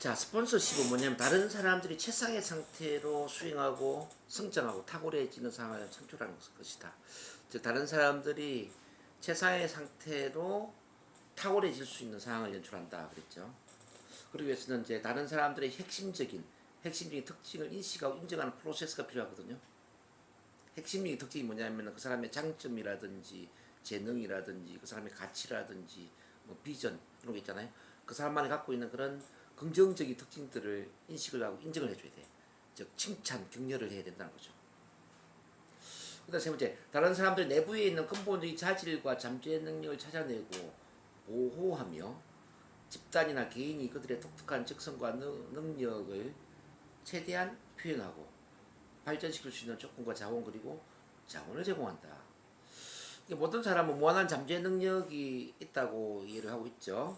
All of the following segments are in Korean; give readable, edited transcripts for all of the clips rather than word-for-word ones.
자, 스폰서십은 뭐냐면 다른 사람들이 최상의 상태로 수행하고 성장하고 탁월해지는 상황을 창출하는 것이다. 즉 다른 사람들이 최상의 상태로 탁월해질 수 있는 상황을 연출한다 그랬죠. 그러기 위해서는 이제 다른 사람들의 핵심적인 특징을 인식하고 인정하는 프로세스가 필요하거든요. 핵심적인 특징이 뭐냐면 그 사람의 장점이라든지 재능이라든지 그 사람의 가치라든지 뭐 비전 이런 거 있잖아요. 그 사람만이 갖고 있는 그런 긍정적인 특징들을 인식을 하고 인정을 해줘야 돼. 즉 칭찬, 격려를 해야 된다는 거죠. 그다음 세 번째, 다른 사람들 내부에 있는 근본적인 자질과 잠재 능력을 찾아내고 보호하며 집단이나 개인이 그들의 독특한 적성과 능력을 최대한 표현하고 발전시킬 수 있는 조건과 자원 그리고 자원을 제공한다. 모든 사람은 무한한 잠재 능력이 있다고 이해를 하고 있죠.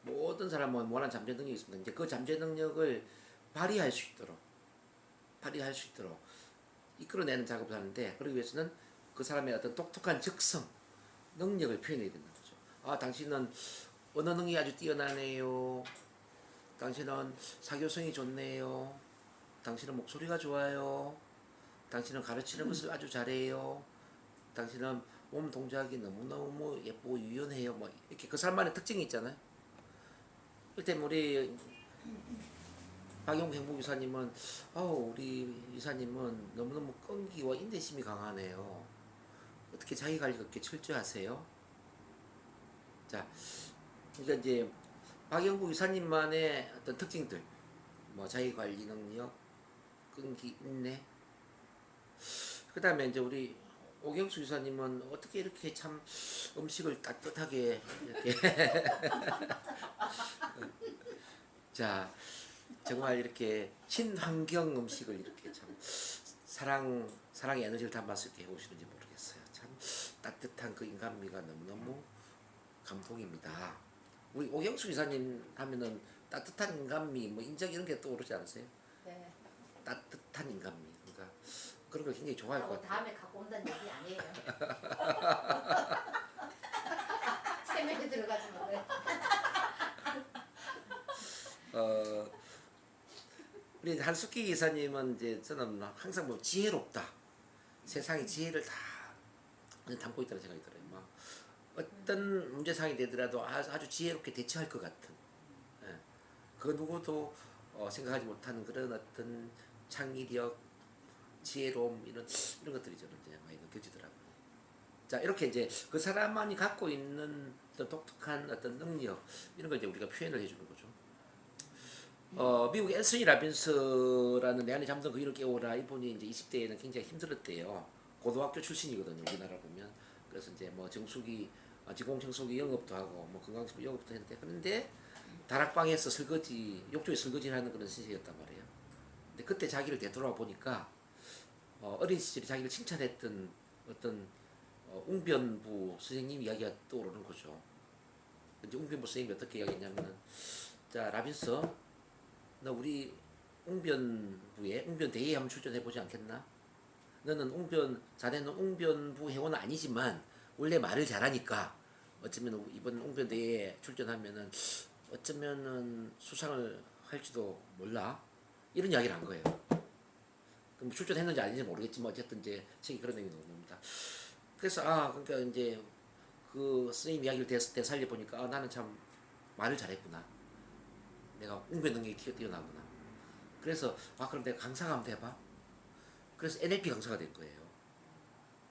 모든 사람은 무한한 잠재 능력이 있습니다. 이제 그 잠재 능력을 발휘할 수 있도록 이끌어내는 작업을 하는데, 그러기 위해서는 그 사람의 어떤 독특한 적성, 능력을 표현해야 된다는 거죠. 아, 당신은 언어 능력이 아주 뛰어나네요. 당신은 사교성이 좋네요. 당신은 목소리가 좋아요. 당신은 가르치는 것을 아주 잘해요. 당신은 몸 동작이 너무너무 예쁘고 유연해요. 뭐 이렇게 그 사람만의 특징이 있잖아요. 그때 우리 박용국 행복이사님은 우리 이사님은 너무너무 끈기와 인내심이 강하네요. 어떻게 자기 관리가 그렇게 철저하세요? 자, 그러니까 이제 박영국 이사님만의 어떤 특징들, 뭐 자기 관리 능력, 끈기, 인내. 그다음에 이제 우리 오경수 이사님은 어떻게 이렇게 참 음식을 따뜻하게 이렇게 자, 정말 이렇게 친환경 음식을 이렇게 참 사랑의 에너지를 담아서 이렇게 해오시는지 모르겠어요. 참 따뜻한 그 인간미가 너무너무 감동입니다. 우리 오경수 이사님 하면은 따뜻한 인간미, 뭐 인정 이런 게 떠오르지 않으세요? 네. 따뜻한 인간미. 그러니까 그런 걸 굉장히 좋아할 것 같아요. 다음에 갖고 온다는 얘기 아니에요. 세면에 들어가지 말아요. 우리 한숙기 기사님은 이제 저는 항상 뭐 지혜롭다. 세상의 지혜를 다 담고 있다는 생각이 들어요. 막 어떤 문제상이 되더라도 아주 지혜롭게 대처할 것 같은. 예. 그 누구도 생각하지 못하는 그런 어떤 창의력, 지혜로움 이런 것들이 저는 이제 많이 느껴지더라고요. 자, 이렇게 이제 그 사람만이 갖고 있는 어떤 독특한 어떤 능력 이런 걸 이제 우리가 표현을 해주는 거죠. 미국 앤서니 라빈스라는 내 안에 잠든 그 일을 깨워라, 이분이 이제 20대에는 굉장히 힘들었대요. 고등학교 출신이거든요, 우리나라 보면. 그래서 이제 뭐 정수기, 지공청소기 영업도 하고 뭐 건강식품 영업도 했는데, 그런데 다락방에서 욕조에 설거지를 하는 그런 신세였단 말이에요. 근데 그때 자기를 되돌아 보니까 어린 시절에 자기를 칭찬했던 어떤 웅변부 선생님 이야기가 떠오르는 거죠. 이제 웅변부 선생님이 어떻게 이야기했냐면은, 자, 라빈스, 너 우리 웅변대회에 한번 출전해보지 않겠나? 자네는 웅변부 회원은 아니지만 원래 말을 잘하니까 어쩌면 이번 웅변대회에 출전하면은 어쩌면은 수상을 할지도 몰라. 이런 이야기를 한 거예요. 그럼 출전했는지 아닌지 모르겠지만 어쨌든 이제 책이 그런 내용이 나옵니다. 그래서 그러니까 이제 그 선생님 이야기를 되살려 보니까 나는 참 말을 잘했구나. 내가 웅변 능력이 뛰어나구나. 그래서 그럼 내가 강사가 한번 해봐. 그래서 NLP 강사가 된 거예요.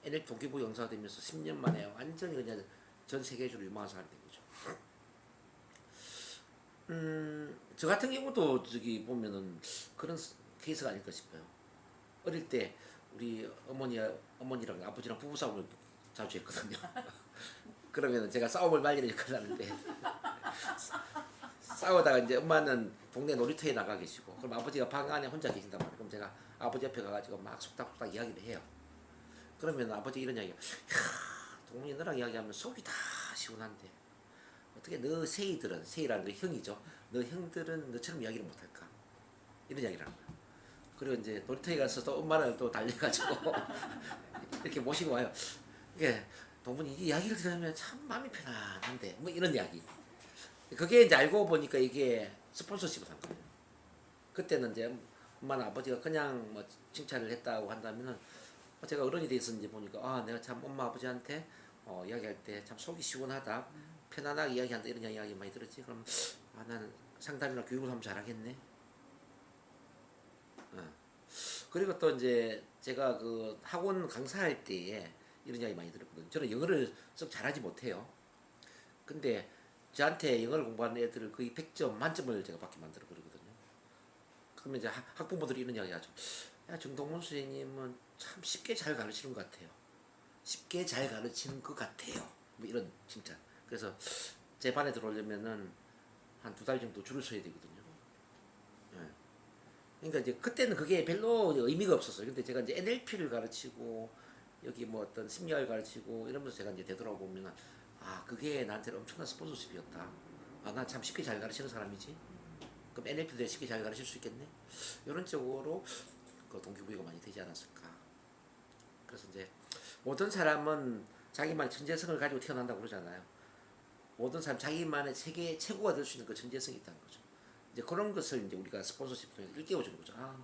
NLP 동기부여 강사가 되면서 10년 만에 완전히 그냥 전 세계적으로 유명한 사람이 된 거죠. 저 같은 경우도 저기 보면은 그런 케이스가 아닐까 싶어요. 어릴 때 우리 어머니랑 아버지랑 부부싸움을 자주 했거든요. 그러면 제가 싸움을 말리는 역할을 하는데 싸우다가 이제 엄마는 동네 놀이터에 나가 계시고, 그럼 아버지가 방 안에 혼자 계신단 말이에요. 그럼 제가 아버지 옆에 가가지고 막 속닥속닥 이야기를 해요. 그러면 아버지 이런 이야기가, 동문이 너랑 이야기하면 속이 다 시원한데 어떻게 너 세이라는 거 형이죠. 너 형들은 너처럼 이야기를 못할까? 이런 이야기를 하는 거예요. 그리고 이제 놀이터에 가서 또 엄마를 또 달려가지고 이렇게 모시고 와요. 이게 동문이 이 이야기를 들으면 참 마음이 편안한데 뭐 이런 이야기. 그게 이제 알고 보니까 이게 스폰서십을 한 거예요. 그때는 이제 엄마나 아버지가 그냥 뭐 칭찬을 했다고 한다면은 제가 어른이 돼서 이제 보니까 아 내가 참 엄마 아버지한테 이야기할 때 참 속이 시원하다, 편안하게 이야기한다 이런 이야기 많이 들었지. 그럼 아 나는 상담이나 교육을 하면 잘하겠네. 어. 그리고 또 이제 제가 그 학원 강사할 때에 이런 이야기 많이 들었거든요. 저는 영어를 썩 잘하지 못해요. 근데 저한테 영어를 공부하는 애들을 거의 100점 만점을 제가 받게 만들어 버리거든요. 그러면 이제 학부모들이 이런 이야기 하죠. 야, 정동문 선생님은 참 쉽게 잘 가르치는 것 같아요. 쉽게 잘 가르치는 것 같아요. 뭐 이런 칭찬. 그래서 제 반에 들어오려면은 한 2달 정도 줄을 서야 되거든요. 예. 그러니까 이제 그때는 그게 별로 의미가 없었어요. 근데 제가 이제 NLP를 가르치고 여기 뭐 어떤 심리학을 가르치고 이러면서 제가 이제 되돌아보면 아 그게 나한테는 엄청난 스폰서십이었다. 아 나 참 쉽게 잘 가르치는 사람이지. 그럼 NLP도 쉽게 잘 가르칠 수 있겠네. 이런 쪽으로 그 동기부여가 많이 되지 않았을까. 그래서 이제 모든 사람은 자기만의 천재성을 가지고 태어난다고 그러잖아요. 모든 사람 자기만의 세계 최고가 될 수 있는 그 천재성이 있다는 거죠. 이제 그런 것을 이제 우리가 스폰서십 통해서 일깨워주는 거죠. 아,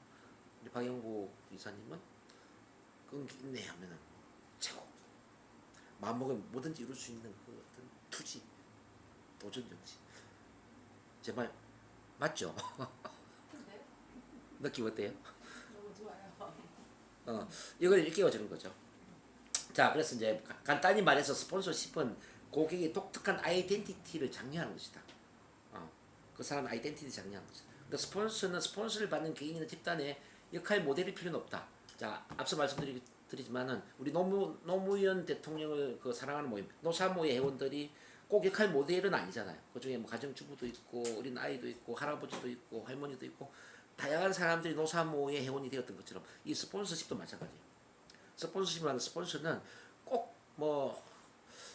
우리 박영구 이사님은 끈기 있네 하면은 최고. 마음먹으면 뭐든지 이룰 수 있는 그 어떤 투지, 도전 정신. 제 말 맞죠? 네? 느낌 어때요? 너무 좋아요. 이걸 일깨워주는 거죠. 자, 그래서 이제 간단히 말해서 스폰서십은 고객의 독특한 아이덴티티를 장려하는 것이다. 그 사람의 아이덴티티 장려하는 것이다. 그러니까 스폰서는 스폰서를 받는 개인이나 집단의 역할 모델일 필요는 없다. 자, 앞서 말씀드리지만은 우리 노무현 대통령을 그 사랑하는 모임, 노사모의 회원들이 꼭 역할 모델은 아니잖아요. 그 중에 뭐 가정주부도 있고 어린 아이도 있고 할아버지도 있고 할머니도 있고 다양한 사람들이 노사모의 회원이 되었던 것처럼 이 스폰서십도 마찬가지예요. 스폰서십이라는 스폰서는 꼭 뭐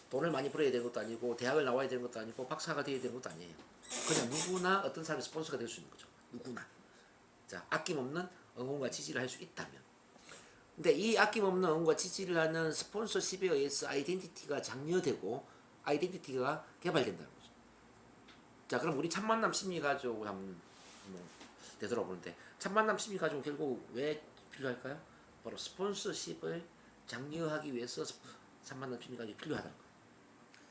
돈을 많이 벌어야 되는 것도 아니고 대학을 나와야 되는 것도 아니고 박사가 되어야 되는 것도 아니에요. 그냥 누구나 어떤 사람이 스폰서가 될 수 있는 거죠. 누구나. 자, 아낌없는 응원과 지지를 할 수 있다면. 근데 이 아낌없는 응원과 지지를 하는 스폰서십에 의해서 아이덴티티가 장려되고 아이덴티티가 개발된다는 거죠. 자, 그럼 우리 참만남 심리가족을 한번 되돌아보는데 참만남 심리가족은 결국 왜 필요할까요? 바로 스폰서십을 장려하기 위해서 참만남 심리가족이 필요하다는 거예요.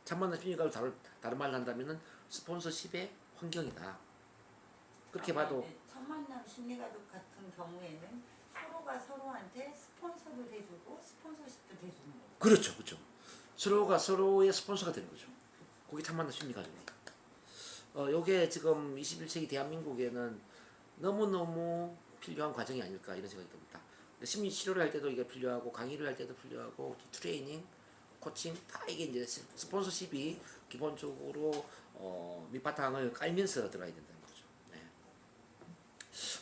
참만남 심리가족 다른 말로 한다면은 스폰서십의 환경이다. 그렇게 봐도 첫 만남 심리가족 같은 경우에는 서로가 서로한테 스폰서도 해주고 스폰서십도 해주는 거예요. 그렇죠, 그렇죠. 서로가 서로의 스폰서가 되는 거죠. 그게 참만남 심리가족이에요. 요게 지금 21세기 대한민국에는 너무너무 필요한 과정이 아닐까 이런 생각이 듭니다. 심리 치료를 할 때도 이게 필요하고 강의를 할 때도 필요하고 트레이닝, 코칭 다 이게 이제 스폰서십이 기본적으로 밑바탕을 깔면서 들어가야 된다는 거죠. 네.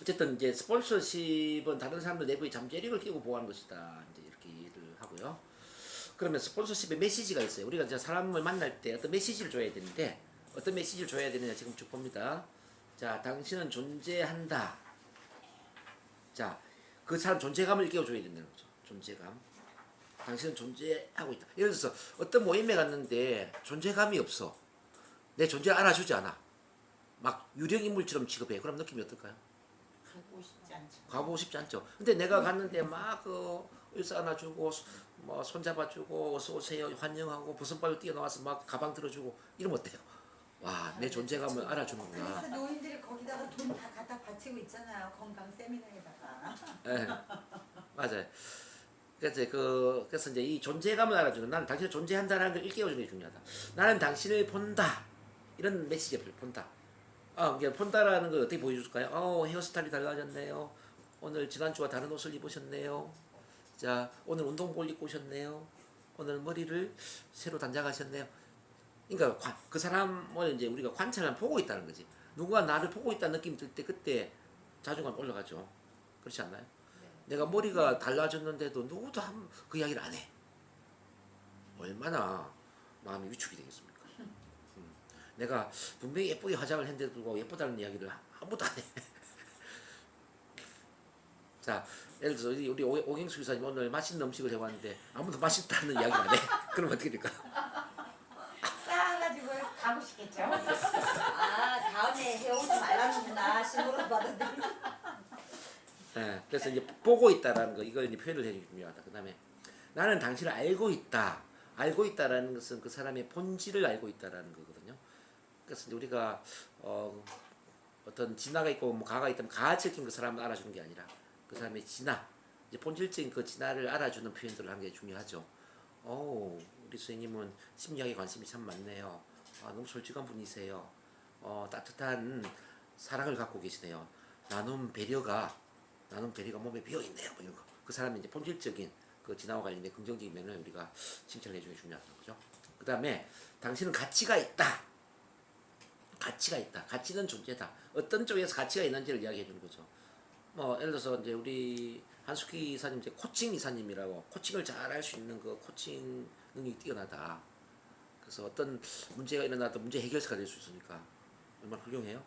어쨌든 이제 스폰서십은 다른 사람들 내부의 잠재력을 끼고 보호하는 것이다. 이제 이렇게 이해를 하고요. 그러면 스폰서십의 메시지가 있어요. 우리가 이제 사람을 만날 때 어떤 메시지를 줘야 되는데 어떤 메시지를 줘야 되느냐 지금 쭉 봅니다. 자, 당신은 존재한다. 자, 그 사람 존재감을 일깨워줘야 된다는 거죠. 존재감. 당신은 존재하고 있다. 예를 들어서 어떤 모임에 갔는데 존재감이 없어. 내 존재를 알아주지 않아. 막 유령인물처럼 취급해. 그럼 느낌이 어떨까요? 가고 싶지 않죠. 가보고 싶지 않죠. 근데 내가 갔는데 막 일사 안아주고 뭐 손잡아주고 어서 오세요 환영하고 버선발로 뛰어나와서 막 가방 들어주고 이러면 어때요? 와, 내 존재감을 알아주는구나. 그래서 노인들이 거기다가 돈 다 갖다 바치고 있잖아요. 건강 세미나에다가. 예, 맞아요. 그래서 이제 이 존재감을 알아주는 나는 당신을 존재한다는 걸 일깨워주는 게 중요하다. 나는 당신을 본다. 이런 메시지를 본다. 그러니까 본다라는 걸 어떻게 보여줄까요? 헤어스타일이 달라졌네요. 오늘 지난주와 다른 옷을 입으셨네요. 자, 오늘 운동복을 입고 오셨네요. 오늘 머리를 새로 단장하셨네요. 그러니까 그 사람을 이제 우리가 관찰을 보고 있다는 거지. 누가 나를 보고 있다는 느낌이 들 때 그때 자존감 올라가죠. 그렇지 않나요? 내가 머리가 달라졌는데도 누구도 그 이야기를 안 해. 얼마나 마음이 위축이 되겠습니까? 내가 분명히 예쁘게 화장을 했는데도 불구하고 예쁘다는 이야기를 아무도 안 해. 자, 예를 들어서 우리 오경수 기사님 오늘 맛있는 음식을 해왔는데 아무도 맛있다는 이야기를 안 해. 그럼 어떻게 될까? 싸가지고 가고 싶겠죠. 다음에 해오지 말라는 가심으로 받아들이는. 예, 그래서 이제 보고 있다라는 거 이걸 이제 표현을 해주기 중요하다. 그다음에 나는 당신을 알고 있다. 알고 있다라는 것은 그 사람의 본질을 알고 있다라는 거거든요. 그래서 이제 우리가 어떤 진화가 있고 뭐 가가 있다면 가적인 그 사람을 알아주는 게 아니라 그 사람의 진화, 이제 본질적인 그 진화를 알아주는 표현들을 하는 게 중요하죠. 우리 선생님은 심리학에 관심이 참 많네요. 너무 솔직한 분이세요. 따뜻한 사랑을 갖고 계시네요. 나눔 배려가 몸에 배어 있네요. 뭐 이런 거. 그 사람의 이제 본질적인 그 진화와 관련된 긍정적인 면을 우리가 칭찬을 해주는 게 중요하다는 거죠. 그 다음에 당신은 가치가 있다. 가치가 있다. 가치는 존재다. 어떤 쪽에서 가치가 있는지를 이야기해 주는 거죠. 예를 들어서 이제 우리 한숙희 이사님 이제 코칭 이사님이라고 코칭을 잘 할 수 있는 그 코칭 능력이 뛰어나다. 그래서 어떤 문제가 일어나도 문제 해결사가 될 수 있으니까 얼마나 훌륭해요.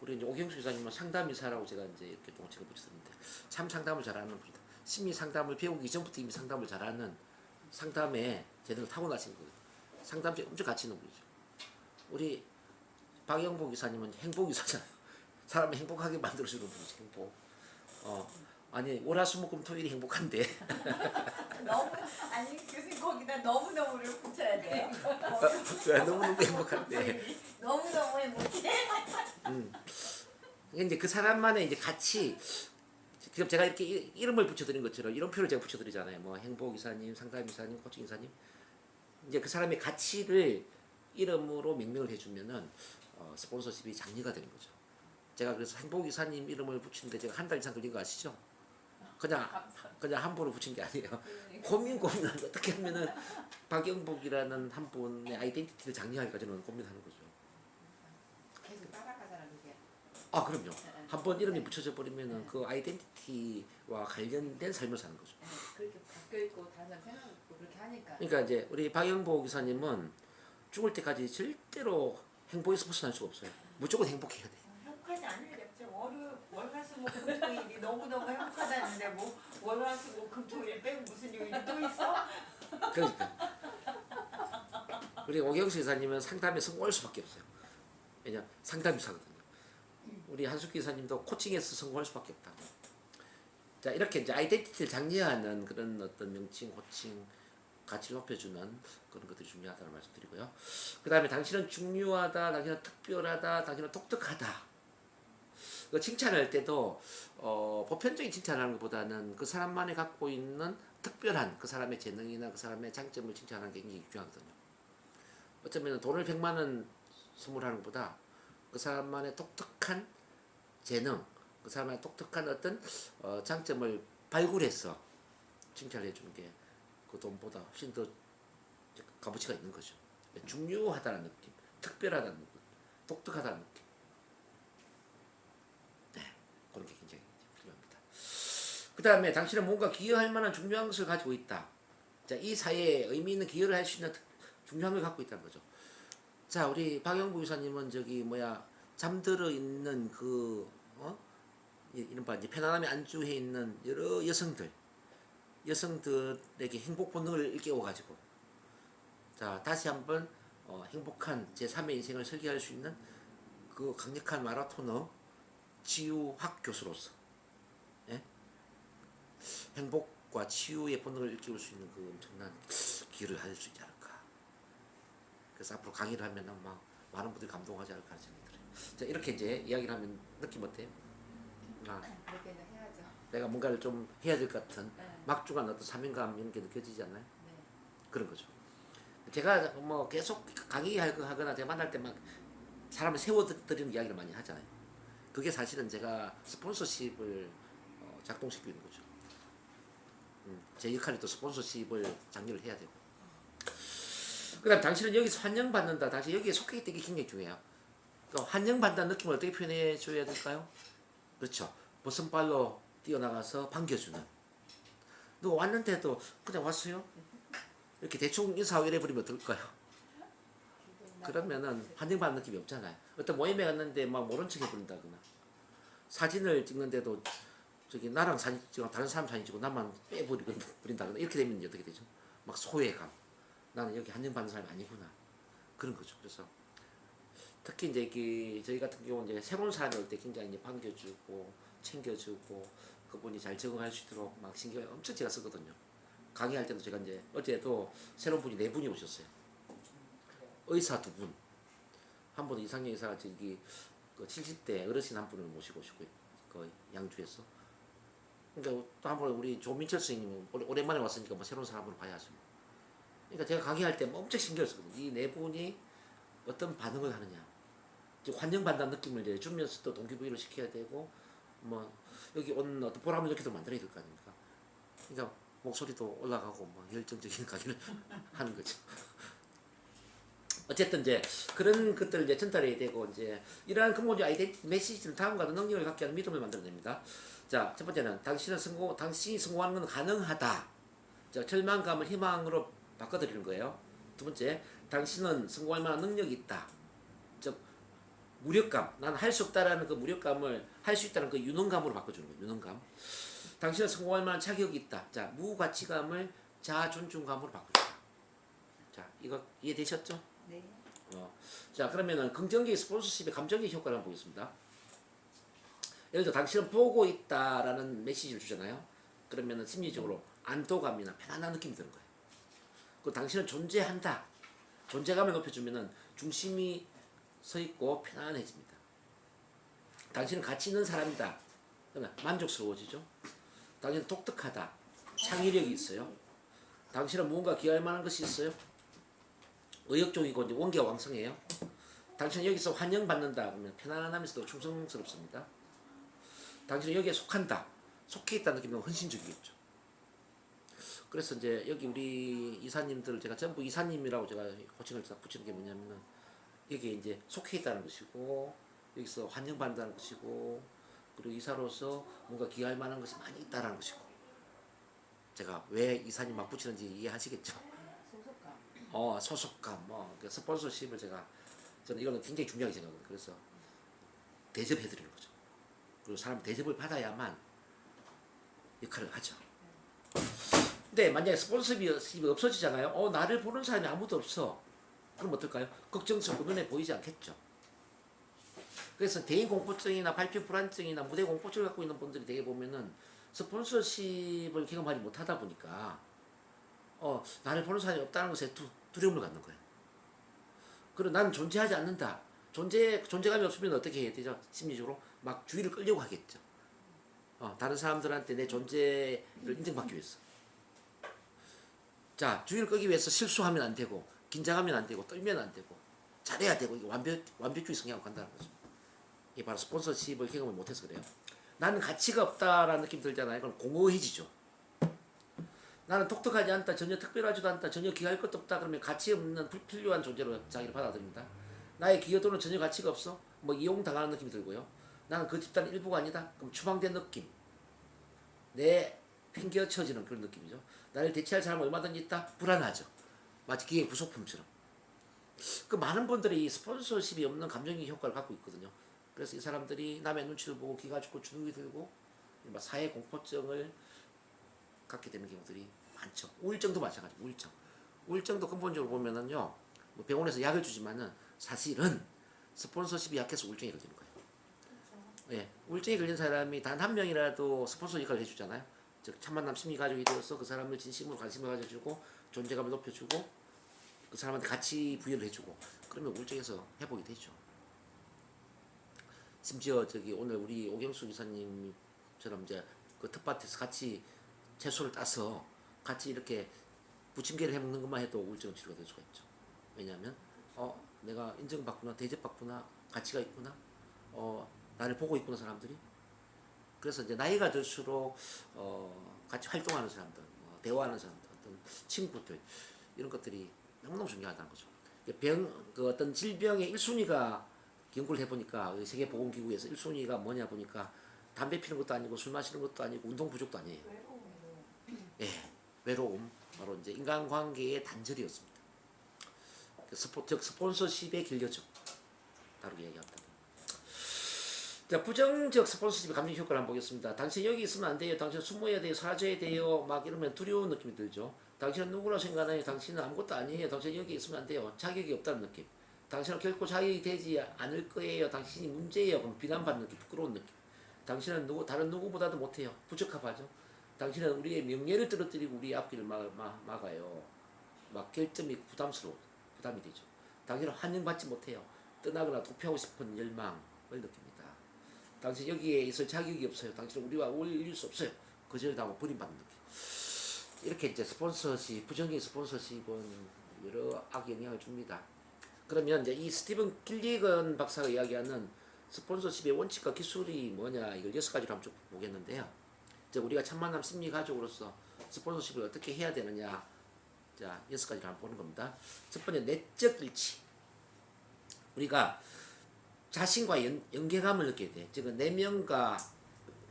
우리 이제 오경수 이사님은 상담 이사라고 제가 이제 이렇게 동칭을 붙였는데 참 상담을 잘하는 분이다. 심리 상담을 배우기 이전부터 이미 상담을 잘하는 상담에 재능을 타고나신 거예요. 상담에 엄청 가치 있는 분이죠. 우리 박영복 이사님은 행복 이사잖아요. 사람을 행복하게 만들어주는 분이죠. 행복. 아니 월화수목금토일이 행복한데 너무 아니 교수님 거기다 너무너무를 붙여야 돼요. 너무너무 행복한데 너무너무 행복해. 이제 그 사람만의 이제 가치, 지금 제가 이렇게 이름을 붙여드린 것처럼 이런 표를 제가 붙여드리잖아요. 뭐 행복 이사님, 상담 이사님, 코칭 이사님. 이제 그 사람의 가치를 이름으로 명명을 해주면은 스폰서십이 장려가 되는 거죠. 제가 그래서 행복 이사님 이름을 붙이는데 제가 한 달 이상 걸린 거 아시죠? 그냥 함부로 붙인 게 아니에요. 고민을 어떻게 하면은 박영복이라는 한 분의 아이덴티티를 장려하기까지는 고민하는 거죠. 계속 따라가잖아 그게. 그럼요. 한 번 이름이 붙여져 버리면은 그 아이덴티티와 관련된 삶을 사는 거죠. 그렇게 바뀌어 있고 다른 사람 생각 없고 그렇게 하니까. 그러니까 이제 우리 박영복 기사님은 죽을 때까지 절대로 행복에서 벗어날 수가 없어요. 무조건 행복해야 돼. 행복하지 않으겠죠. 월화수목금토일이 너무너무 행복하다는데 뭐 월화수목금토일 빼고 무슨 요일이 또 있어? 그러니까 우리 오경수 기사님은 상담에 성공할 수밖에 없어요. 왜냐 상담이사거든요. 우리 한숙 기사님도 코칭에서 성공할 수밖에 없다. 자 이렇게 이제 아이덴티티를 장려하는 그런 어떤 명칭, 호칭, 가치를 높여주는 그런 것들이 중요하다는 말씀드리고요. 그 다음에 당신은 중요하다, 당신은 특별하다, 당신은 독특하다. 그 칭찬할 때도 보편적인 칭찬하는 것보다는 그 사람만이 갖고 있는 특별한 그 사람의 재능이나 그 사람의 장점을 칭찬하는 게 굉장히 중요하거든요. 어쩌면 돈을 100만 원 선물하는 것보다 그 사람만의 독특한 재능, 그 사람의 독특한 어떤 장점을 발굴해서 칭찬을 해주는 게 그 돈보다 훨씬 더 값어치가 있는 거죠. 중요하다는 느낌, 특별하다는 느낌, 독특하다는 느낌. 네, 그런 게 굉장히 필요합니다. 그 다음에 당신은 뭔가 기여할 만한 중요한 것을 가지고 있다. 자, 이 사회에 의미 있는 기여를 할 수 있는 중요한 걸 갖고 있다는 거죠. 자, 우리 박영부 이사님은 잠들어 있는 이른바 이제 편안함에 안주해 있는 여러 여성들에게 행복 본능을 일깨워가지고 자 다시 한번 행복한 제3의 인생을 설계할 수 있는 그 강력한 마라토너 치유학 교수로서 행복과 치유의 본능을 일깨울 수 있는 그 엄청난 기회를 할 수 있지 않을까. 그래서 앞으로 강의를 하면 막 많은 분들이 감동하지 않을까 하는 생각이 들어요. 자 이렇게 이제 이야기를 하면 느낌 어때요? 그렇게는 해야죠. 내가 뭔가를 좀 해야 될 것 같은 네. 막중한 어떤 사명감 이런 게 느껴지지 않나요? 네. 그런 거죠. 제가 뭐 계속 강의하거나 제가 만날 때 막 사람을 세워드리는 이야기를 많이 하잖아요. 그게 사실은 제가 스폰서십을 작동시키고 있는 거죠. 제 역할이 또 스폰서십을 장려를 해야 되고. 그 다음 당신은 여기서 환영받는다. 당신 여기에 속해 있는 게 굉장히 중요해요. 환영받는다는 느낌을 어떻게 표현해 줘야 될까요? 그렇죠. 버선발로 뛰어나가서 반겨주는. 누가 왔는데도 그냥 왔어요? 이렇게 대충 인사하고 이래버리면 어떨까요? 그러면은 환영받는 느낌이 없잖아요. 어떤 모임에 갔는데 막 모른 척 해버린다거나 사진을 찍는데도 나랑 사진 찍고 다른 사람 사진 찍고 나만 빼버린다거나 이렇게 되면 어떻게 되죠? 막 소외감. 나는 여기 환영받는 사람이 아니구나. 그런 거죠. 그래서 특히 이제 저희 같은 경우는 이제 새로운 사람이 올 때 굉장히 이제 반겨주고 챙겨주고 그분이 잘 적응할 수 있도록 막 신경을 엄청 제가 쓰거든요. 강의할 때도 제가 이제 어제도 새로운 분이 4분이 오셨어요. 의사 2분, 한 분은 이상형 의사가 저기 그 70대 어르신 한 분을 모시고 오시고 그 양주에서. 그러니까 또 한 번 우리 조민철 선생님은 오랜만에 왔으니까 뭐 새로운 사람을 봐야죠. 그러니까 제가 강의할 때 엄청 신경을 쓰거든요. 이 4분이 어떤 반응을 하느냐. 환영받는 느낌을 이제 주면서 또 동기부여를 시켜야 되고 뭐 여기 온 어떤 보람을 느끼도록 만들어야 될 거 아닙니까? 그러니까 목소리도 올라가고 뭐 열정적인 강의를 하는 거죠. 어쨌든 이제 그런 것들을 이제 전달해야 되고 이제 이러한 근본적 아이덴티 메시지는 다음과 같은 능력을 갖게 하는 믿음을 만들어냅니다. 자, 첫 번째는 당신이 성공하는 건 가능하다. 자, 절망감을 희망으로 바꿔드리는 거예요. 두 번째, 당신은 성공할 만한 능력이 있다. 즉 무력감, 난 할 수 없다라는 그 무력감을 할 수 있다는 그 유능감으로 바꿔주는 거예요. 유능감. 당신은 성공할 만한 자격이 있다. 자, 무가치감을 자존중감으로 바꿔준다. 자, 이거 이해되셨죠? 네. 자, 그러면은 긍정적인 스폰서십의 감정적 효과를 한번 보겠습니다. 예를 들어 당신은 보고 있다라는 메시지를 주잖아요. 그러면은 심리적으로 안도감이나 편안한 느낌이 드는 거예요. 그 당신은 존재한다. 존재감을 높여주면은 중심이 서 있고 편안해집니다. 당신은 가치 있는 사람이다. 그러면 만족스러워지죠. 당신은 독특하다. 창의력이 있어요. 당신은 무언가 기여할 만한 것이 있어요. 의욕적이고 이제 원기가 왕성해요. 당신은 여기서 환영받는다. 그러면 편안하면서도 충성스럽습니다. 당신은 여기에 속한다. 속해 있다는 느낌은 헌신적이겠죠. 그래서 이제 여기 우리 이사님들을 제가 전부 이사님이라고 제가 호칭을 딱 붙이는 게 뭐냐면은 여기에 이제 속해 있다는 것이고 여기서 환영받는다는 것이고 그리고 이사로서 뭔가 기여할 만한 것이 많이 있다는 것이고 제가 왜 이사님 막 붙이는지 이해하시겠죠? 소속감. 소속감, 스폰서십을 저는 이거는 굉장히 중요하게 생각합니다. 그래서 대접해드리는 거죠. 그리고 사람 대접을 받아야만 역할을 하죠. 근데 만약에 스폰서십이 없어지잖아요. 나를 보는 사람이 아무도 없어. 그럼 어떨까요? 걱정스럽고 눈에 보이지 않겠죠. 그래서 대인 공포증이나 발표 불안증이나 무대 공포증을 갖고 있는 분들이 되게 보면은 스폰서십을 경험하지 못하다 보니까 나를 보는 사람이 없다는 것에 두려움을 갖는 거예요. 그리고 나는 존재하지 않는다. 존재감이 없으면 어떻게 해야 되죠? 심리적으로 막 주의를 끌려고 하겠죠. 다른 사람들한테 내 존재를 인정받기 위해서. 자, 주의를 끄기 위해서 실수하면 안 되고, 긴장하면 안 되고, 떨면 안 되고, 잘해야 되고, 이게 완벽주의 성향으로 간다는 거죠. 이게 바로 스폰서십을 경험을 못해서 그래요. 나는 가치가 없다라는 느낌 들잖아요. 그럼 공허해지죠. 나는 독특하지 않다, 전혀 특별하지도 않다, 전혀 기여할 것도 없다. 그러면 가치 없는 불필요한 존재로 자기를 받아들입니다. 나의 기여도는 전혀 가치가 없어. 이용당하는 느낌이 들고요. 나는 그 집단 일부가 아니다. 그럼 추방된 느낌. 팽개쳐지는 그런 느낌이죠. 나를 대체할 사람은 얼마든지 있다. 불안하죠. 마치 기계 부속품처럼. 그 많은 분들이 이 스폰서십이 없는 감정적 효과를 갖고 있거든요. 그래서 이 사람들이 남의 눈치를 보고 기가 죽고 주눅이 들고 사회 공포증을 갖게 되는 경우들이 많죠. 우울증도 마찬가지고 우울증도 근본적으로 보면은요. 병원에서 약을 주지만은 사실은 스폰서십이 약해서 우울증이 걸리는 거예요. 예, 우울증에 걸린 사람이 단 한 명이라도 스폰서 역할을 해주잖아요. 즉 참만남 심리 가족이 되어서 그 사람을 진심으로 관심을 가져주고 존재감을 높여주고 그 사람한테 가치 부여를 해주고 그러면 우울증에서 회복이 되죠. 심지어 오늘 우리 오경수 기사님처럼 이제 그 텃밭에서 같이 채소를 따서 같이 이렇게 부침개를 해먹는 것만 해도 우울증 치료가 될 수가 있죠. 왜냐하면 내가 인정받구나, 대접받구나, 가치가 있구나, 나를 보고 있구나 사람들이. 그래서 이제 나이가 들수록 같이 활동하는 사람들, 대화하는 사람들, 어떤 친구들 이런 것들이 너무너무 중요하다는 거죠. 그 어떤 질병의 1순위가 연구를 해보니까 세계보건기구에서 1순위가 뭐냐 보니까 담배 피는 것도 아니고 술 마시는 것도 아니고 운동 부족도 아니에요. 예, 외로움. 바로 이제 인간관계의 단절이었습니다. 즉 스폰서십에 길려져. 다르게 얘기합니다. 자, 부정적 스폰서십의 감정 효과를 한번 보겠습니다. 당신 여기 있으면 안 돼요. 당신 숨어야 돼요. 사라져야 돼요. 막 이러면 두려운 느낌이 들죠. 당신은 누구라 생각하나요? 당신은 아무것도 아니에요. 당신 여기 있으면 안 돼요. 자격이 없다는 느낌. 당신은 결코 자격이 되지 않을 거예요. 당신이 문제예요. 그럼 비난받는 느낌, 부끄러운 느낌. 당신은 다른 누구보다도 못해요. 부적합하죠. 당신은 우리의 명예를 떨어뜨리고 우리의 앞길을 막아요. 막 결점이 부담이 되죠. 당신은 환영받지 못해요. 떠나거나 도피하고 싶은 열망을 느낍니다. 당신 여기에 있을 자격이 없어요. 당신은 우리와 어울릴 수 없어요. 거절당하고 버림받는 느낌. 이렇게 이제 스폰서십, 부정적인 스폰서십은 여러 악영향을 줍니다. 그러면 이제 이 스티븐 길리건 박사가 이야기하는 스폰서십의 원칙과 기술이 뭐냐, 이걸 6가지로 한번 쭉 보겠는데요. 이제 우리가 참만남 심리 가족으로서 스폰서십을 어떻게 해야 되느냐, 자 6가지로 한번 보는 겁니다. 첫 번째, 내적 일치. 우리가 자신과 연계감을 느껴야 돼. 즉 내면과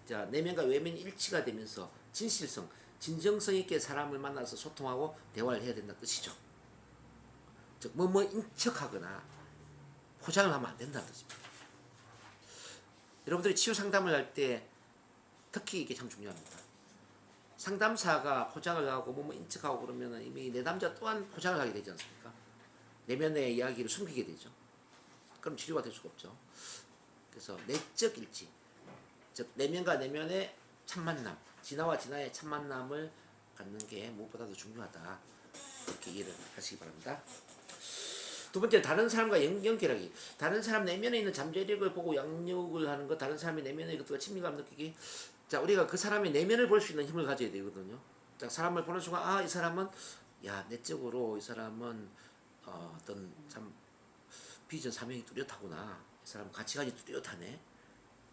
외면이 일치가 되면서 진실성, 진정성 있게 사람을 만나서 소통하고 대화를 해야 된다는 뜻이죠. 즉 인척하거나 포장을 하면 안 된다는 뜻입니다. 여러분들이 치유 상담을 할 때 특히 이게 참 중요합니다. 상담사가 포장을 하고 인척하고 그러면 이미 내담자 또한 포장을 하게 되지 않습니까? 내면의 이야기를 숨기게 되죠. 그럼 치료가 될 수가 없죠. 그래서 내적 일치, 즉 내면과 내면의 참 만남, 진화와 진화의 참 만남을 갖는 게 무엇보다도 중요하다. 그렇게 이해를 하시기 바랍니다. 두 번째, 다른 사람과 연결하기. 다른 사람 내면에 있는 잠재력을 보고 양육을 하는 것, 다른 사람의 내면의 것들과 친밀감 느끼기. 자, 우리가 그 사람의 내면을 볼 수 있는 힘을 가져야 되거든요. 자, 사람을 보는 순간, 이 사람은, 내적으로 이 사람은 어떤 참 비전 사명이 뚜렷하구나. 이 사람은 가치관이 뚜렷하네.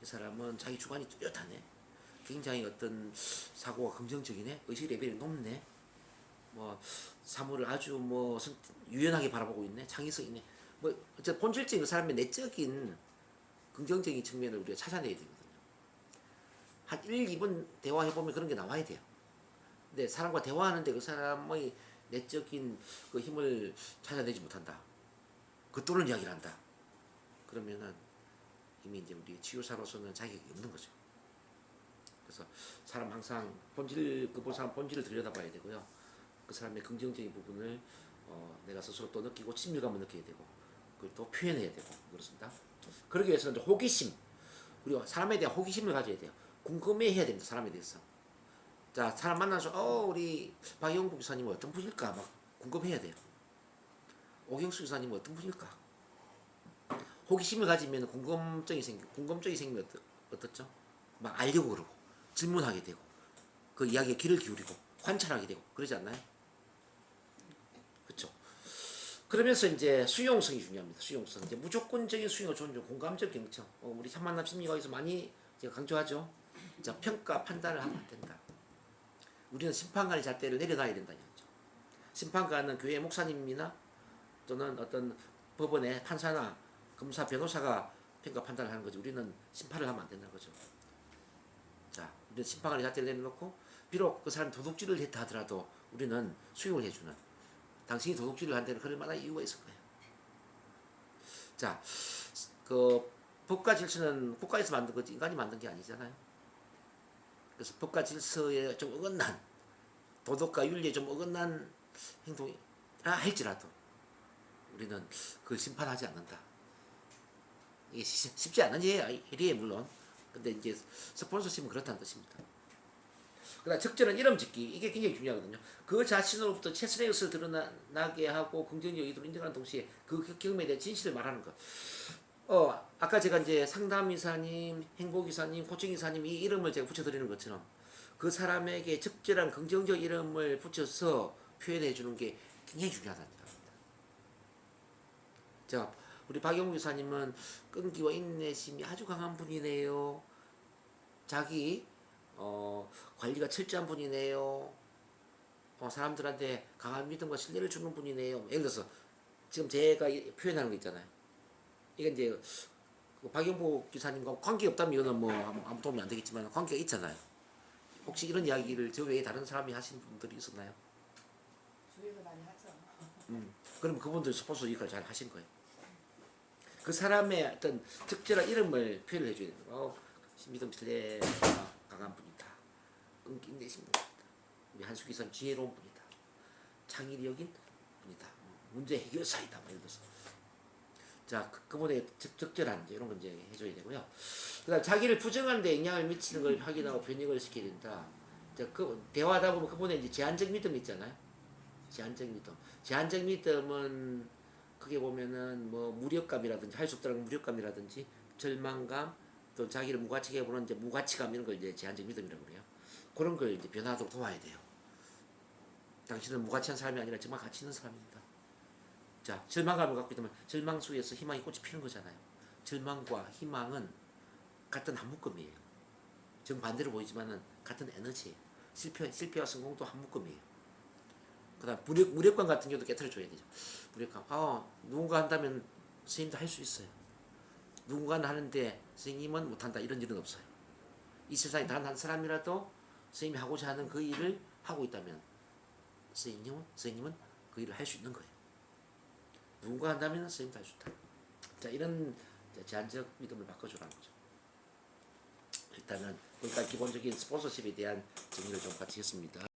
이 사람은 자기 주관이 뚜렷하네. 굉장히 어떤 사고가 긍정적이네. 의식 레벨이 높네. 사물을 아주 유연하게 바라보고 있네. 창의성 있네. 어쨌든 본질적인 그 사람의 내적인 긍정적인 측면을 우리가 찾아내야 되거든요. 한 1, 2분 대화해보면 그런 게 나와야 돼요. 근데 사람과 대화하는데 그 사람의 내적인 그 힘을 찾아내지 못한다. 겉도는 이야기를 한다. 그러면은 이미 이제 우리 치유사로서는 자격이 없는 거죠. 그래서 사람 항상 그 사람 본질을 들여다봐야 되고요. 그 사람의 긍정적인 부분을 내가 스스로 또 느끼고 친밀감을 느껴야 되고 그걸 또 표현해야 되고 그렇습니다. 그러기 위해서는 이제 호기심, 우리가 사람에 대한 호기심을 가져야 돼요. 궁금해해야 됩니다. 사람에 대해서. 자, 사람 만나서 우리 박영국 기사님은 어떤 분일까 막 궁금해야 돼요. 오경수 기사님은 어떤 분일까. 호기심을 가지면 궁금증이 생기면 어떻죠? 막 알려고 그러고 질문하게 되고 그 이야기에 귀를 기울이고 관찰하게 되고 그러지 않나요? 그렇죠. 그러면서 이제 수용성이 중요합니다. 수용성. 이제 무조건적인 수용을 존중, 공감적 경청. 우리 참만남 심리학에서 많이 제가 강조하죠. 자, 평가, 판단을 하면 안 된다. 우리는 심판관의 잣대를 내려놔야 된다는 거죠. 심판관은 교회 목사님이나 또는 어떤 법원의 판사나 검사, 변호사가 평가, 판단을 하는 거죠. 우리는 심판을 하면 안 된다는 거죠. 자, 우리는 심판관의 잣대를 내려놓고 비록 그 사람이 도둑질을 했다 하더라도 우리는 수용을 해주는, 당신이 도둑질을 한 데는 그럴 만한 이유가 있을 거예요. 자, 그 법과 질서는 국가에서 만든 거지 인간이 만든 게 아니잖아요. 그래서 법과 질서에 좀 어긋난, 도덕과 윤리에 좀 어긋난 행동이라 할지라도 우리는 그걸 심판하지 않는다. 이게 쉽지 않은 일이에요, 물론. 근데 이제 스폰서십은 그렇다는 뜻입니다. 그다음 적절한 이름 짓기, 이게 굉장히 중요하거든요. 그 자신으로부터 최선의 것을 드러나게 하고 긍정적 의도를 인정하는 동시에 그 경험에 대한 진실을 말하는 것. 아까 제가 이제 상담이사님, 행복이사님, 코칭이사님 이 이름을 제가 붙여드리는 것처럼 그 사람에게 적절한 긍정적 이름을 붙여서 표현해 주는 게 굉장히 중요하다는 겁니다. 자, 우리 박영우 이사님은 끈기와 인내심이 아주 강한 분이네요. 자기 관리가 철저한 분이네요. 사람들한테 강한 믿음과 신뢰를 주는 분이네요. 예를 들어서 지금 제가 표현하는 거 있잖아요. 이게 이제 그 박영복 기사님과 관계 없다면 이거는 뭐 아무 도움이 안 되겠지만 관계가 있잖아요. 혹시 이런 이야기를 저 외에 다른 사람이 하신 분들이 있었나요? 주위에서 많이 하죠. 그럼 그분들 스폰서 역할을 잘 하신 거예요. 그 사람의 어떤 적절한 이름을 표현을 해줘야 돼요. 믿음 신뢰가 강한 분이다. 끈기 인내심 분이다. 우리 한수 기사님 지혜로운 분이다. 창의력인 분이다. 문제 해결사이다. 예를 들어서. 자, 그분의 적절한 이제 이런 건 이제 해줘야 되고요. 그다음 자기를 부정하는 데 영향을 미치는 걸 확인하고 변형을 시켜야 된다. 자, 그 대화하다 보면 그분의 이제 제한적 믿음이 있잖아요. 제한적 믿음. 제한적 믿음은 크게 보면은 뭐 무력감이라든지 할 수 없다는 무력감이라든지 절망감 또 자기를 무가치게 보는 이제 무가치감 이런 걸 이제 제한적 믿음이라고 그래요. 그런 걸 이제 변화하도록 도와야 돼요. 당신은 무가치한 사람이 아니라 정말 가치 있는 사람입니다. 자, 절망감을 갖고 있다면 절망 속에서 희망이 꽃이 피는 거잖아요. 절망과 희망은 같은 한 묶음이에요. 정반대로 보이지만은 같은 에너지예요. 실패와 성공도 한 묶음이에요. 그다음 무력감 같은 경우도 깨트려줘야 되죠. 무력감. 누군가 한다면 선생님도 할 수 있어요. 누군가는 하는데 선생님은 못한다 이런 일은 없어요. 이 세상에 단 한 사람이라도 선생님이 하고자 하는 그 일을 하고 있다면 선생님은 그 일을 할 수 있는 거예요. 누군가 한다면 선생님도 할 수 있다. 자, 이런 제한적 믿음을 바꿔주라는 거죠. 일단은 그러니까 기본적인 스폰서십에 대한 정리를 좀 같이 했습니다.